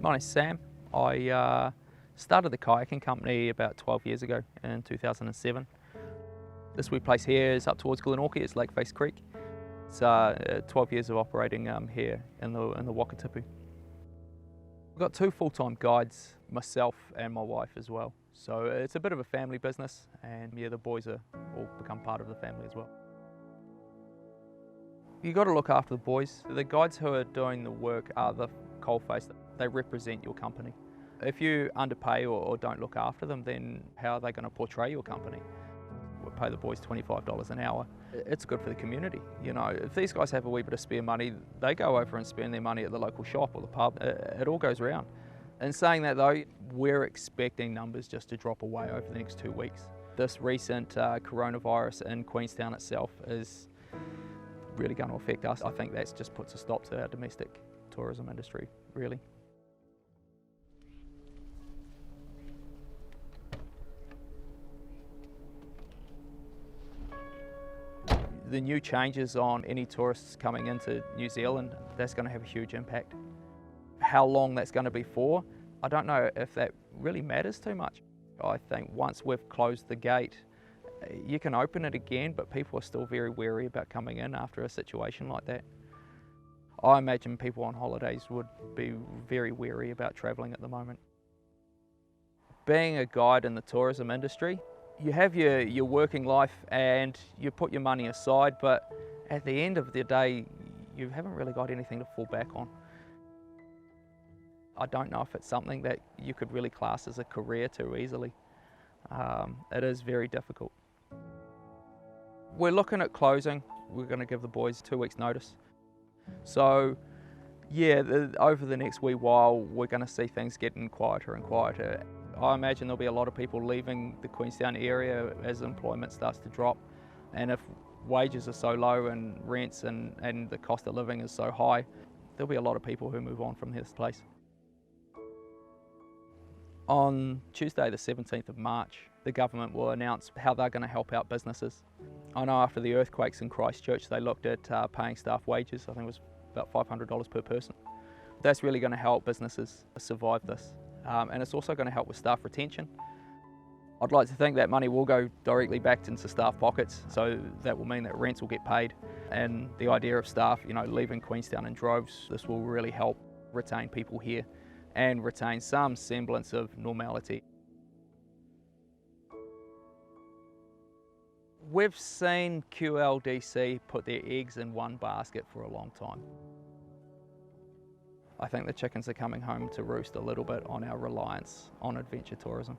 My name's Sam. I started the kayaking company about 12 years ago in 2007. This wee place here is up towards Glenorchy. It's Lake Face Creek. It's 12 years of operating here in the Wakatipu. We've got two full-time guides, myself and my wife as well. So it's a bit of a family business, and yeah, the boys are all become part of the family as well. You've got to look after the boys. The guides who are doing the work are the coalface. They represent your company. If you underpay or don't look after them, then how are they going to portray your company? We'll pay the boys $25 an hour. It's good for the community. You know, if these guys have a wee bit of spare money, they go over and spend their money at the local shop or the pub. It all goes around. In saying that though, we're expecting numbers just to drop away over the next 2 weeks. This recent coronavirus in Queenstown itself is really going to affect us. I think that just puts a stop to our domestic tourism industry, really. The new changes on any tourists coming into New Zealand, that's going to have a huge impact. How long that's going to be for, I don't know if that really matters too much. I think once we've closed the gate, you can open it again, but people are still very wary about coming in after a situation like that. I imagine people on holidays would be very wary about travelling at the moment. Being a guide in the tourism industry, you have your working life and you put your money aside, but at the end of the day, you haven't really got anything to fall back on. I don't know if it's something that you could really class as a career too easily. It is very difficult. We're looking at closing. We're going to give the boys 2 weeks notice. So yeah, over the next wee while, we're going to see things getting quieter and quieter. I imagine there'll be a lot of people leaving the Queenstown area as employment starts to drop. And if wages are so low and rents and the cost of living is so high, there'll be a lot of people who move on from this place. On Tuesday the 17th of March, the government will announce how they're going to help out businesses. I know after the earthquakes in Christchurch, they looked at paying staff wages. I think it was about $500 per person. That's really going to help businesses survive this. And it's also going to help with staff retention. I'd like to think that money will go directly back into staff pockets, so that will mean that rents will get paid. And the idea of staff, you know, leaving Queenstown in droves, this will really help retain people here and retain some semblance of normality. We've seen QLDC put their eggs in one basket for a long time. I think the chickens are coming home to roost a little bit on our reliance on adventure tourism.